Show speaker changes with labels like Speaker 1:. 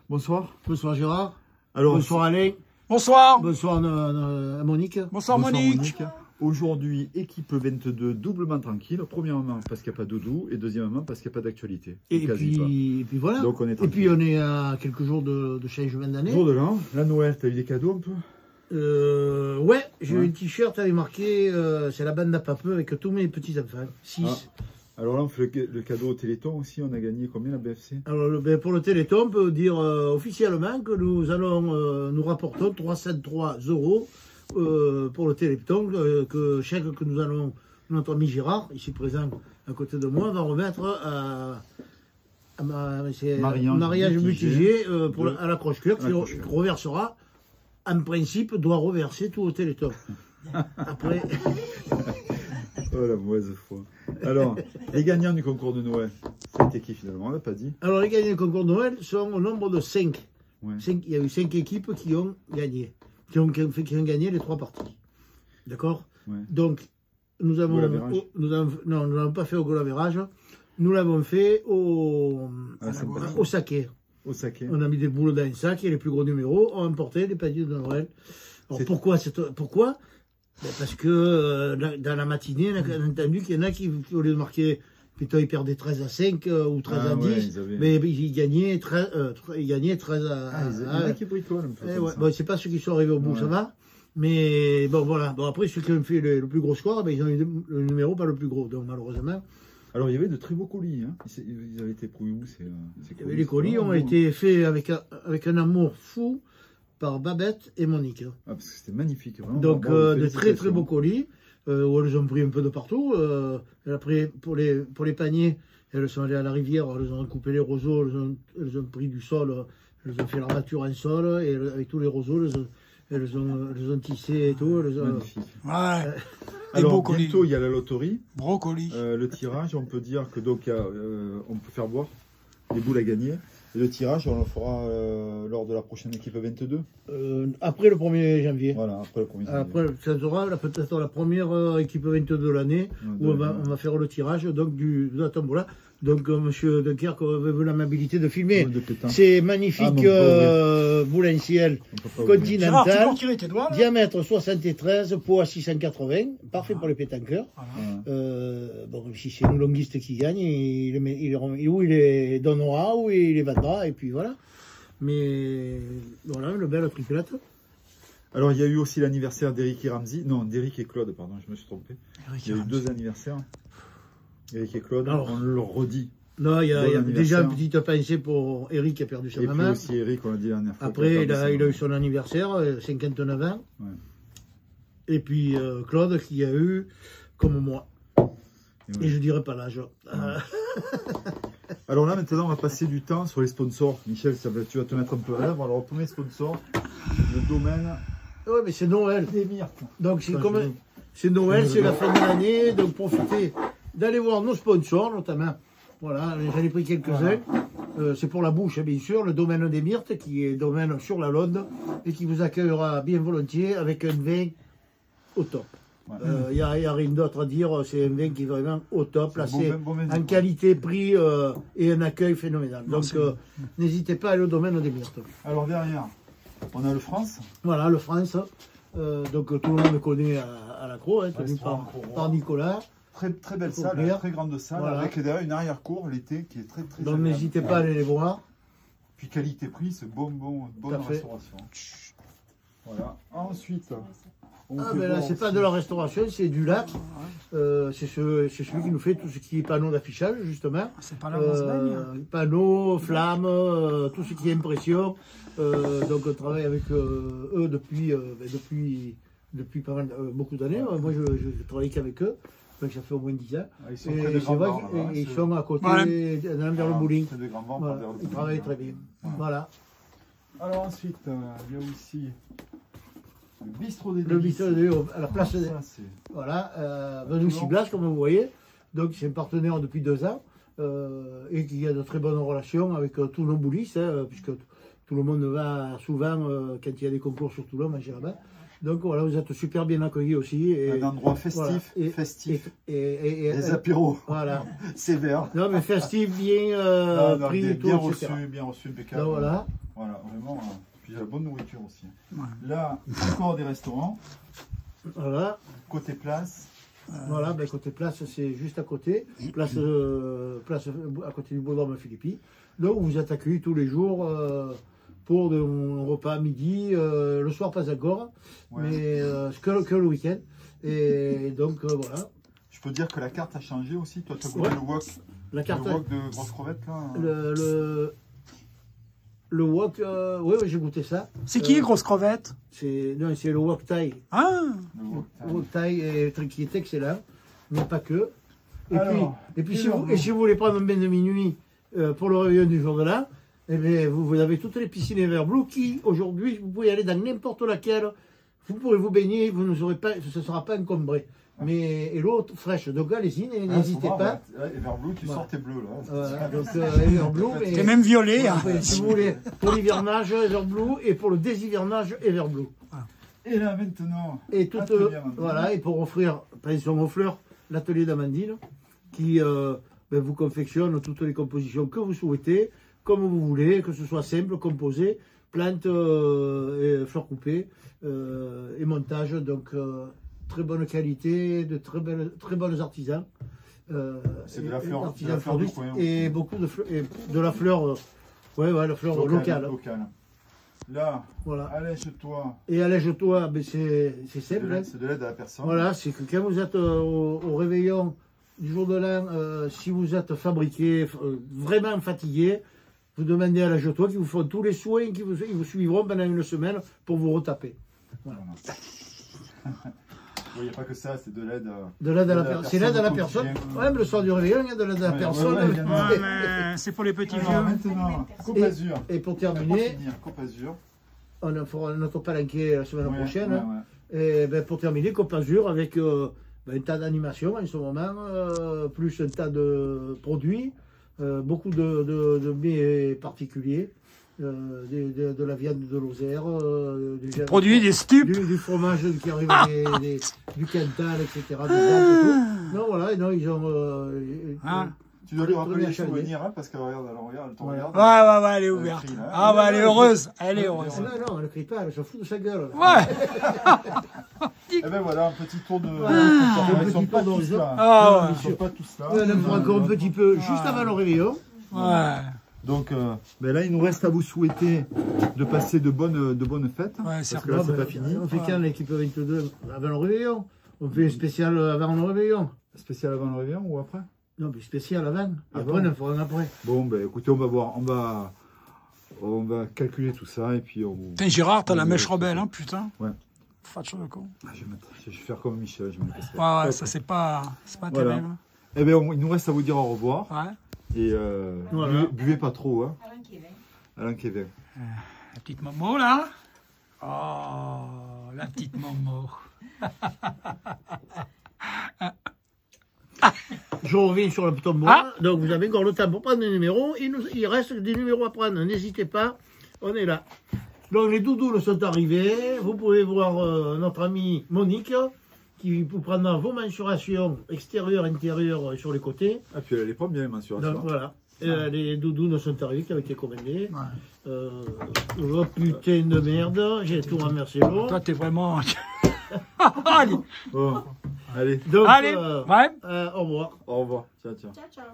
Speaker 1: Bonsoir.
Speaker 2: Bonsoir Gérard.
Speaker 1: Alors,
Speaker 2: bonsoir Alain.
Speaker 3: Bonsoir.
Speaker 2: Bonsoir Monique.
Speaker 3: Bonsoir Monique.
Speaker 1: Aujourd'hui, équipe 22, doublement tranquille. Premièrement, parce qu'il n'y a pas de doudou. Et deuxièmement, parce qu'il n'y a pas d'actualité.
Speaker 2: Et puis voilà.
Speaker 1: Donc on est
Speaker 2: et puis on est à quelques jours de changement d'année.
Speaker 1: Jour de l'an. La Noël, tu as eu des cadeaux un peu?
Speaker 2: Ouais, j'ai eu un t-shirt avec marqué c'est la bande à papeux avec tous mes petits enfants. 6.
Speaker 1: Ah. Alors là, on fait le cadeau au Téléthon aussi. On a gagné combien la BFC?
Speaker 2: Alors pour le Téléthon, on peut dire officiellement que nous rapportons 303 € pour le Téléthon, que chèque que nous allons, notre ami Gérard, ici présent à côté de moi, va remettre à mariage Butigé à la Croche-Cœur, qui reversera, en principe, doit reverser tout au Téléthon. Après...
Speaker 1: Oh la mauvaise foi. Alors, les gagnants du concours de Noël, c'était qui finalement? On l'a pas dit.
Speaker 2: Alors, les gagnants du concours de Noël sont au nombre de 5.
Speaker 1: Ouais.
Speaker 2: Il y a eu 5 équipes qui ont gagné, qui ont gagné les 3 parties. D'accord? Ouais. Donc, nous n'avons pas fait au goal-average, nous l'avons fait au saké.
Speaker 1: Au saké.
Speaker 2: On a mis des boules dans un sac et les plus gros numéros ont emporté les paniers de Noël. Alors, pourquoi? Parce que dans la matinée, on a entendu qu'il y en a qui, au lieu de marquer, plutôt ils perdaient 13 à 5 ou 13 à 10, mais ils gagnaient 13 à... il y en
Speaker 1: a qui bricolent un peu.
Speaker 2: Ouais, bon, c'est pas ceux qui sont arrivés au bout, ça va. Mais bon, voilà. Bon, après, ceux qui ont fait le plus gros score, ben, ils ont eu le numéro pas le plus gros, donc malheureusement.
Speaker 1: Alors, il y avait de très beaux colis. Hein. Ils avaient été prouvés où
Speaker 2: les colis ont été faits avec un amour fou par Babette et Monique.
Speaker 1: Ah, parce que c'était magnifique. Vraiment,
Speaker 2: donc, de très très beaux colis, où elles ont pris un peu de partout. Après, pour les paniers, elles sont allées à la rivière, elles ont coupé les roseaux, elles ont pris du sol, elles ont fait l'armature en sol, et avec tous les roseaux, elles ont tissé et tout.
Speaker 1: Magnifique.
Speaker 3: Ouais.
Speaker 1: Alors, bientôt, il y a la loterie.
Speaker 3: Brocoli.
Speaker 1: Le tirage, on peut dire que donc, on peut faire boire des boules à gagner. Et le tirage, on le fera lors de la prochaine équipe 22.
Speaker 2: Après le 1er janvier.
Speaker 1: Voilà, après le 1er janvier.
Speaker 2: Après, ça sera peut-être la première équipe 22 de l'année où on va faire le tirage donc, de la tombola. Donc, monsieur Dunkerque avait eu l'amabilité de filmer ces magnifiques boules en ciel continentales. Diamètre 73, poids 680. Parfait pour les pétanqueurs. Bon, si c'est une longuiste qui gagne, ou il les donnera, ou il les vendra, et puis voilà. Mais voilà, le bel triplette.
Speaker 1: Alors, il y a eu aussi l'anniversaire d'Eric et Ramsey. Non, d'Eric et Claude, pardon, je me suis trompé. Il y a eu 2 anniversaires. Eric et Claude, alors, on le redit.
Speaker 2: Non, il y a déjà une petite pensée pour Eric qui a perdu sa maman.
Speaker 1: Et puis aussi Eric, on l'a dit la dernière fois.
Speaker 2: Après, il a eu son anniversaire, 59 ans. Ouais. Et puis Claude qui a eu, comme moi. Et je ne dirais pas l'âge.
Speaker 1: Alors là, maintenant, on va passer du temps sur les sponsors. Michel, tu vas te mettre un peu à l'œuvre. Alors, premier sponsor, le domaine.
Speaker 2: Oui, mais c'est Noël.
Speaker 1: Des myrtes.
Speaker 2: Donc, c'est Noël, c'est la fin de l'année. Donc, profitez d'aller voir nos sponsors, notamment. Voilà, j'en ai pris quelques-uns. C'est pour la bouche, bien sûr. Le domaine des myrtes, qui est domaine sur la Londe, et qui vous accueillera bien volontiers avec un vin au top. Il n'y a rien d'autre à dire, c'est un vin qui est vraiment au top, placé en qualité, prix et un accueil phénoménal. Donc n'hésitez pas à aller au domaine des myrtes.
Speaker 1: Alors derrière, on a le France.
Speaker 2: Voilà, le France. Donc tout le monde connaît à l'accro, hein, tenu par Nicolas.
Speaker 1: Très belle salle, très grande salle, voilà. Avec derrière une arrière-cour l'été qui est très
Speaker 2: donc n'hésitez pas à aller les voir.
Speaker 1: Puis qualité-prix, c'est bonne restauration. Voilà. Ensuite...
Speaker 2: ben là, c'est pas de la restauration, c'est du lac. C'est celui qui nous fait tout ce qui est panneau d'affichage, justement.
Speaker 3: C'est pas la
Speaker 2: panneaux, flammes, tout ce qui est impression. Donc on travaille avec eux depuis pas mal, beaucoup d'années. Moi, je travaille qu'avec eux. Donc ça fait au moins 10 ans.
Speaker 1: Ils sont près de Grand-Vent,
Speaker 2: ils sont à côté, vers le bowling. Ils travaillent très bien. Voilà.
Speaker 1: Alors ensuite, il y a aussi... le bistrot des
Speaker 2: à la place de... Voilà, Venus Blas, comme vous voyez. Donc c'est un partenaire depuis 2 ans et qui a de très bonnes relations avec tous nos boulistes, puisque tout le monde va souvent, quand il y a des concours sur Toulon, manger là-bas. Donc voilà, vous êtes super bien accueillis aussi. Et,
Speaker 1: un endroit festif,
Speaker 2: voilà,
Speaker 1: festif.
Speaker 2: Et
Speaker 1: des apéros.
Speaker 2: Voilà.
Speaker 1: Sévère.
Speaker 2: Non, mais festif, bien pris et tout,
Speaker 1: bien
Speaker 2: etc.
Speaker 1: reçu, bien reçu, impeccable.
Speaker 2: Donc voilà.
Speaker 1: Voilà, vraiment. Puis il y a la bonne nourriture aussi.
Speaker 3: Ouais.
Speaker 1: Là, encore des restaurants.
Speaker 2: Voilà.
Speaker 1: Côté place.
Speaker 2: Voilà, ben, côté place, c'est juste à côté. Place à côté du Bois Philippi. Donc vous êtes accueillis tous les jours pour un repas à midi. Le soir, pas encore,
Speaker 1: Ouais.
Speaker 2: mais que le week-end. Et donc voilà.
Speaker 1: Je peux dire que la carte a changé aussi. Toi, tu as goûté le wok.
Speaker 2: La carte.
Speaker 1: Le wok de grosses crevettes là.
Speaker 2: Le wok, oui, j'ai goûté ça.
Speaker 3: C'est qui, grosse crevette?
Speaker 2: C'est le wok Thai.
Speaker 3: Ah,
Speaker 2: Le wok Thai qui est excellent, mais pas que. Et
Speaker 1: Alors,
Speaker 2: puis si vous voulez prendre un bain de minuit pour le réveillon du jour de l'an, eh bien, vous avez toutes les piscines Everblue qui, aujourd'hui, vous pouvez aller dans n'importe laquelle, vous pourrez vous baigner, vous ne serez pas, ce ne sera pas encombré. Mais, et l'eau fraîche, donc allez-y, n'hésitez pas.
Speaker 1: Everblue, tu sors tes bleus là.
Speaker 2: Voilà, donc Everblue. Mais,
Speaker 3: t'es même violet. Hein.
Speaker 2: si vous voulez, pour l'hivernage, Everblue, et pour le déshivernage, Everblue.
Speaker 1: Et là maintenant,
Speaker 2: et tout, voilà, et pour offrir, pension aux fleurs, l'atelier d'Amandine, qui vous confectionne toutes les compositions que vous souhaitez, comme vous voulez, que ce soit simple, composé, plantes et fleurs coupées, et montage, donc très bonne qualité, de très bons artisans.
Speaker 1: C'est de la fleur,
Speaker 2: artisans
Speaker 1: du
Speaker 2: fleuristes,
Speaker 1: coin,
Speaker 2: et beaucoup de la fleur, la fleur locale.
Speaker 1: Là,
Speaker 2: voilà.
Speaker 1: Allège-toi.
Speaker 2: Et allège-toi, ben c'est simple.
Speaker 1: C'est de l'aide à la personne.
Speaker 2: Voilà, c'est que quand vous êtes au réveillon du jour de l'an, si vous êtes fabriqué, vraiment fatigué, vous demandez à allège-toi qui vous font tous les soins, qui vous suivront pendant une semaine pour vous retaper. Voilà.
Speaker 1: Il n'y a pas que ça, c'est de l'aide.
Speaker 2: De l'aide à la personne. C'est l'aide à la personne. Ouais, mais le soir du réveillon, il y a de l'aide à la personne.
Speaker 3: Ouais, mais c'est pour les petits vieux.
Speaker 1: Maintenant, Coupe Azur.
Speaker 2: Et pour terminer,
Speaker 1: Coupe Azur.
Speaker 2: On fera notre palanquet la semaine prochaine.
Speaker 1: Ouais.
Speaker 2: Et ben, pour terminer, Coupe Azur avec un tas d'animations en ce moment, plus un tas de produits, beaucoup de mets particuliers. De la viande de Lozère,
Speaker 3: produits des stupes,
Speaker 2: du fromage qui arrive du Cantal, etc. Non, voilà, non, ils ont.
Speaker 1: Tu dois lui rappeler les souvenirs, hein, parce que regarde, elle te regarde.
Speaker 3: Ouais, elle est ouverte. Ah, bah, elle est heureuse. Elle est heureuse.
Speaker 2: Non, elle ne crie pas, elle se fout de sa gueule.
Speaker 3: Ouais.
Speaker 1: Et ben voilà, un petit tour de.
Speaker 2: Ils sont pas tous
Speaker 1: là. Ils sont pas tous là.
Speaker 2: On en fera encore un petit peu juste avant le réveillon.
Speaker 3: Ouais.
Speaker 1: Donc là, il nous reste à vous souhaiter de passer de bonnes fêtes.
Speaker 3: Ouais,
Speaker 1: parce que là, c'est pas fini.
Speaker 2: On fait quand l'équipe 22 avant le réveillon? On fait un spécial avant le réveillon.
Speaker 1: Spécial avant le réveillon ou après?
Speaker 2: Non, mais spécial avant.
Speaker 1: Après,
Speaker 2: on en fera un après.
Speaker 1: Bon, ben écoutez, on va voir. On va calculer tout ça et puis on vous...
Speaker 3: Putain, Gérard, t'as la mèche rebelle, hein, putain.
Speaker 1: Ouais.
Speaker 3: Fâche le con.
Speaker 1: Je vais faire comme Michel.
Speaker 3: Ouais, ça c'est pas
Speaker 1: voilà.
Speaker 3: terrible.
Speaker 1: Eh bien, il nous reste à vous dire au revoir.
Speaker 3: Ouais.
Speaker 1: Et
Speaker 2: voilà.
Speaker 1: buvez pas trop, hein.
Speaker 4: Alain Kévin.
Speaker 3: La petite Momo, là. Oh, la petite Momo.
Speaker 2: Je reviens sur le tombola. Donc, vous avez encore le temps pour prendre des numéros. Il reste des numéros à prendre. N'hésitez pas. On est là. Donc, les doudous sont arrivés. Vous pouvez voir notre amie Monique qui vous prendra vos mensurations extérieures, intérieures sur les côtés.
Speaker 1: Ah, puis elle les prend bien, les mensurations.
Speaker 2: Donc, voilà. Les doudous sont arrivés qui avaient été commandés. Ouais. Oh putain de merde. J'ai tout remercié.
Speaker 3: Toi, t'es vraiment... Allez.
Speaker 1: Bon. Allez.
Speaker 2: Donc,
Speaker 3: allez. Ouais.
Speaker 2: Au revoir.
Speaker 1: Au revoir. Ciao.
Speaker 4: Ciao, ciao.